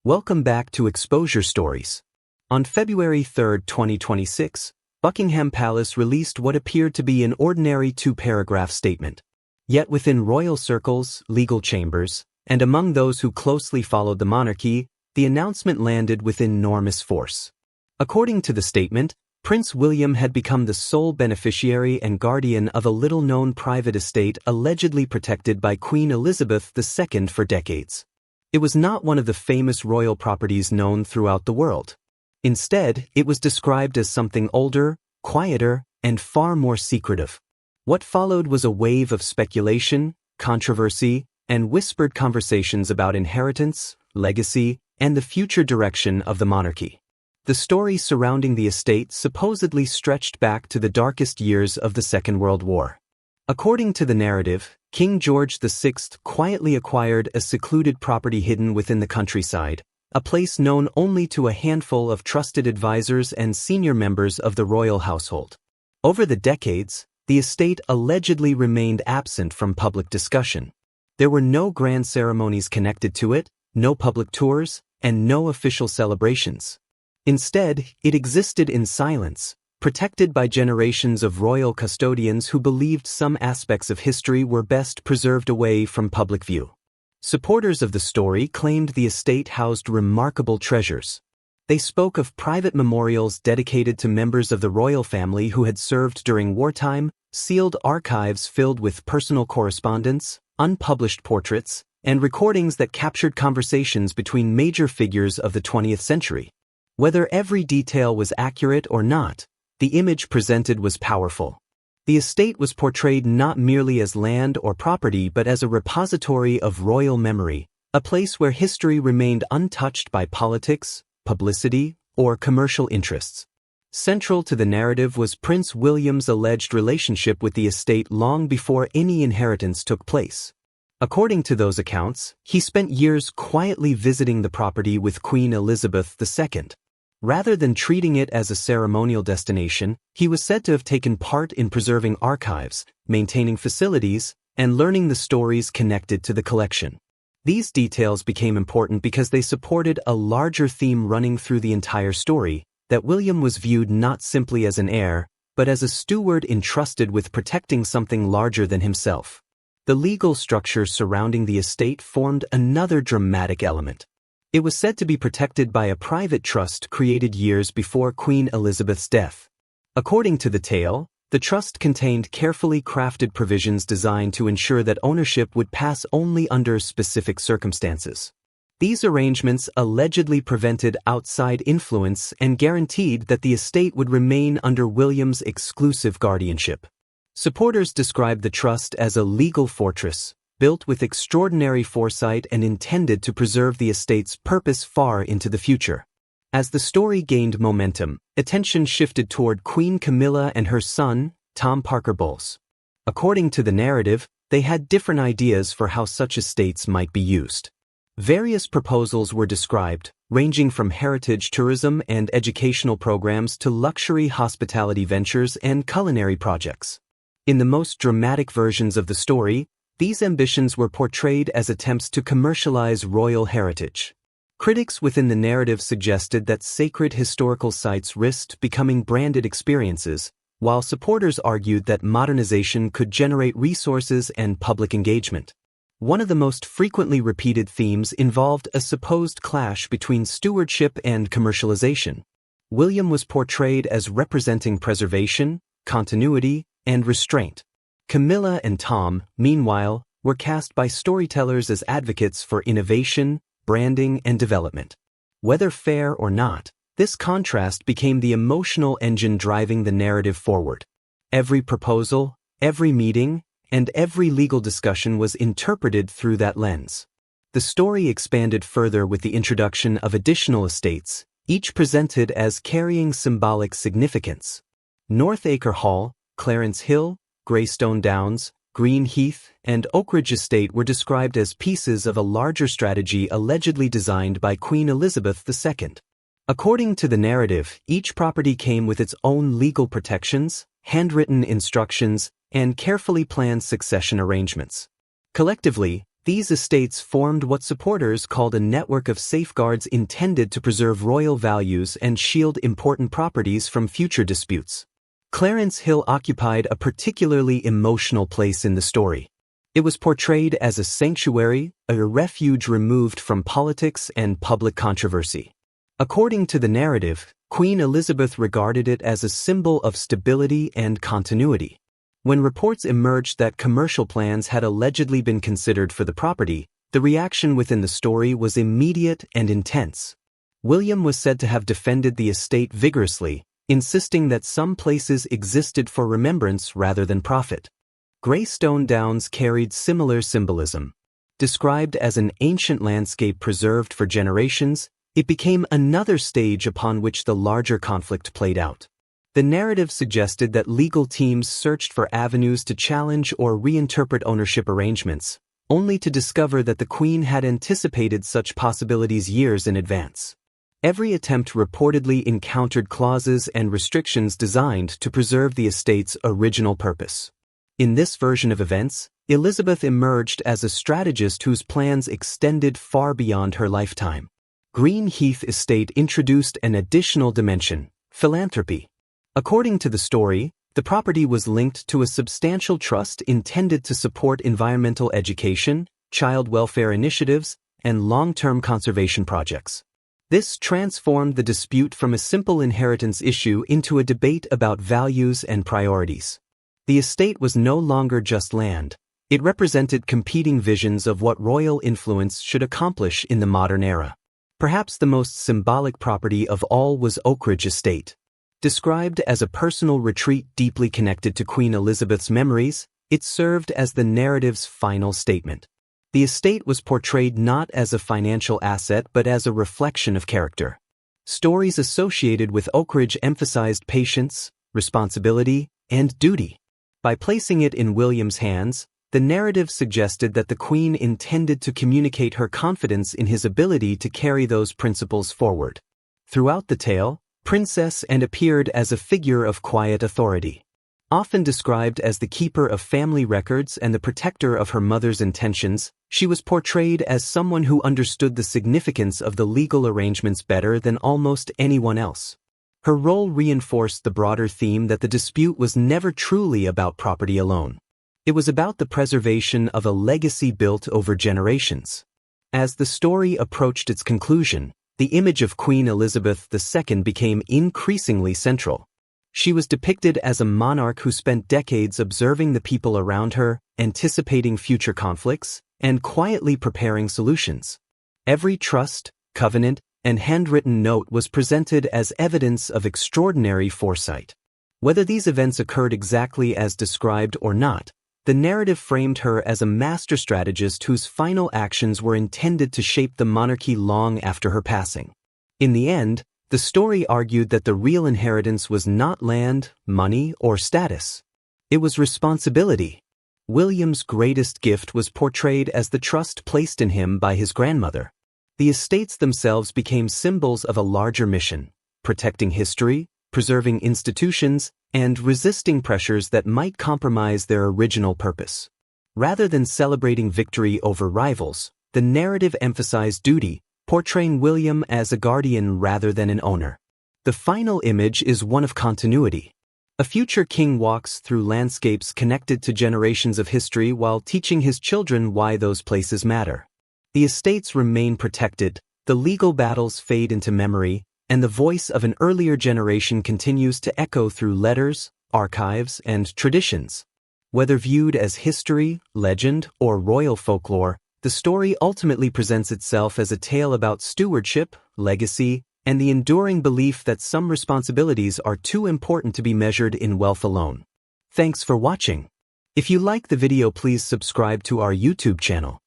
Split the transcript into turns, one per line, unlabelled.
Welcome back to Exposure Stories. On February 3, 2026, Buckingham Palace released what appeared to be an ordinary two-paragraph statement. Yet within royal circles, legal chambers, and among those who closely followed the monarchy, the announcement landed with enormous force. According to the statement, Prince William had become the sole beneficiary and guardian of a little-known private estate allegedly protected by Queen Elizabeth II for decades. It was not one of the famous royal properties known throughout the world. Instead, it was described as something older, quieter, and far more secretive. What followed was a wave of speculation, controversy, and whispered conversations about inheritance, legacy, and the future direction of the monarchy. The story surrounding the estate supposedly stretched back to the darkest years of the Second World War. According to the narrative, King George VI quietly acquired a secluded property hidden within the countryside, a place known only to a handful of trusted advisors and senior members of the royal household. Over the decades, the estate allegedly remained absent from public discussion. There were no grand ceremonies connected to it, no public tours, and no official celebrations. Instead, it existed in silence, protected by generations of royal custodians who believed some aspects of history were best preserved away from public view. Supporters of the story claimed the estate housed remarkable treasures. They spoke of private memorials dedicated to members of the royal family who had served during wartime, sealed archives filled with personal correspondence, unpublished portraits, and recordings that captured conversations between major figures of the 20th century. Whether every detail was accurate or not, the image presented was powerful. The estate was portrayed not merely as land or property but as a repository of royal memory, a place where history remained untouched by politics, publicity, or commercial interests. Central to the narrative was Prince William's alleged relationship with the estate long before any inheritance took place. According to those accounts, he spent years quietly visiting the property with Queen Elizabeth II. Rather than treating it as a ceremonial destination, he was said to have taken part in preserving archives, maintaining facilities, and learning the stories connected to the collection. These details became important because they supported a larger theme running through the entire story, that William was viewed not simply as an heir, but as a steward entrusted with protecting something larger than himself. The legal structure surrounding the estate formed another dramatic element. It was said to be protected by a private trust created years before Queen Elizabeth's death. According to the tale, the trust contained carefully crafted provisions designed to ensure that ownership would pass only under specific circumstances. These arrangements allegedly prevented outside influence and guaranteed that the estate would remain under William's exclusive guardianship. Supporters described the trust as a legal fortress, built with extraordinary foresight and intended to preserve the estate's purpose far into the future. As the story gained momentum, attention shifted toward Queen Camilla and her son, Tom Parker Bowles. According to the narrative, they had different ideas for how such estates might be used. Various proposals were described, ranging from heritage tourism and educational programs to luxury hospitality ventures and culinary projects. In the most dramatic versions of the story, these ambitions were portrayed as attempts to commercialize royal heritage. Critics within the narrative suggested that sacred historical sites risked becoming branded experiences, while supporters argued that modernization could generate resources and public engagement. One of the most frequently repeated themes involved a supposed clash between stewardship and commercialization. William was portrayed as representing preservation, continuity, and restraint. Camilla and Tom, meanwhile, were cast by storytellers as advocates for innovation, branding, and development. Whether fair or not, this contrast became the emotional engine driving the narrative forward. Every proposal, every meeting, and every legal discussion was interpreted through that lens. The story expanded further with the introduction of additional estates, each presented as carrying symbolic significance. Northacre Hall, Clarence Hill, Greystone Downs, Green Heath, and Oakridge Estate were described as pieces of a larger strategy allegedly designed by Queen Elizabeth II. According to the narrative, each property came with its own legal protections, handwritten instructions, and carefully planned succession arrangements. Collectively, These estates formed what supporters called a network of safeguards intended to preserve royal values and shield important properties from future disputes. Clarence Hill occupied a particularly emotional place in the story. It was portrayed as a sanctuary, a refuge removed from politics and public controversy. According to the narrative, Queen Elizabeth regarded it as a symbol of stability and continuity. When reports emerged that commercial plans had allegedly been considered for the property, the reaction within the story was immediate and intense. William was said to have defended the estate vigorously, insisting that some places existed for remembrance rather than profit. Greystone Downs carried similar symbolism. Described as an ancient landscape preserved for generations, it became another stage upon which the larger conflict played out. The narrative suggested that legal teams searched for avenues to challenge or reinterpret ownership arrangements, only to discover that the Queen had anticipated such possibilities years in advance. Every attempt reportedly encountered clauses and restrictions designed to preserve the estate's original purpose. In this version of events, Elizabeth emerged as a strategist whose plans extended far beyond her lifetime. Greenheath Estate introduced an additional dimension: philanthropy. According to the story, the property was linked to a substantial trust intended to support environmental education, child welfare initiatives, and long-term conservation projects. This transformed the dispute from a simple inheritance issue into a debate about values and priorities. The estate was no longer just land. It represented competing visions of what royal influence should accomplish in the modern era. Perhaps the most symbolic property of all was Oakridge Estate. Described as a personal retreat deeply connected to Queen Elizabeth's memories, it served as the narrative's final statement. The estate was portrayed not as a financial asset but as a reflection of character. Stories associated with Oakridge emphasized patience, responsibility, and duty. By placing it in William's hands, the narrative suggested that the Queen intended to communicate her confidence in his ability to carry those principles forward. Throughout the tale, Princess Anne appeared as a figure of quiet authority. Often described as the keeper of family records and the protector of her mother's intentions, she was portrayed as someone who understood the significance of the legal arrangements better than almost anyone else. Her role reinforced the broader theme that the dispute was never truly about property alone. It was about the preservation of a legacy built over generations. As the story approached its conclusion, the image of Queen Elizabeth II became increasingly central. She was depicted as a monarch who spent decades observing the people around her, anticipating future conflicts, and quietly preparing solutions. Every trust, covenant, and handwritten note was presented as evidence of extraordinary foresight. Whether these events occurred exactly as described or not, the narrative framed her as a master strategist whose final actions were intended to shape the monarchy long after her passing. In the end, the story argued that the real inheritance was not land, money, or status. It was responsibility. William's greatest gift was portrayed as the trust placed in him by his grandmother. The estates themselves became symbols of a larger mission: protecting history, preserving institutions, and resisting pressures that might compromise their original purpose. Rather than celebrating victory over rivals, the narrative emphasized duty, portraying William as a guardian rather than an owner. The final image is one of continuity. A future king walks through landscapes connected to generations of history while teaching his children why those places matter. The estates remain protected, the legal battles fade into memory, and the voice of an earlier generation continues to echo through letters, archives, and traditions. Whether viewed as history, legend, or royal folklore, the story ultimately presents itself as a tale about stewardship, legacy, and the enduring belief that some responsibilities are too important to be measured in wealth alone. Thanks for watching. If you like the video, please subscribe to our YouTube channel.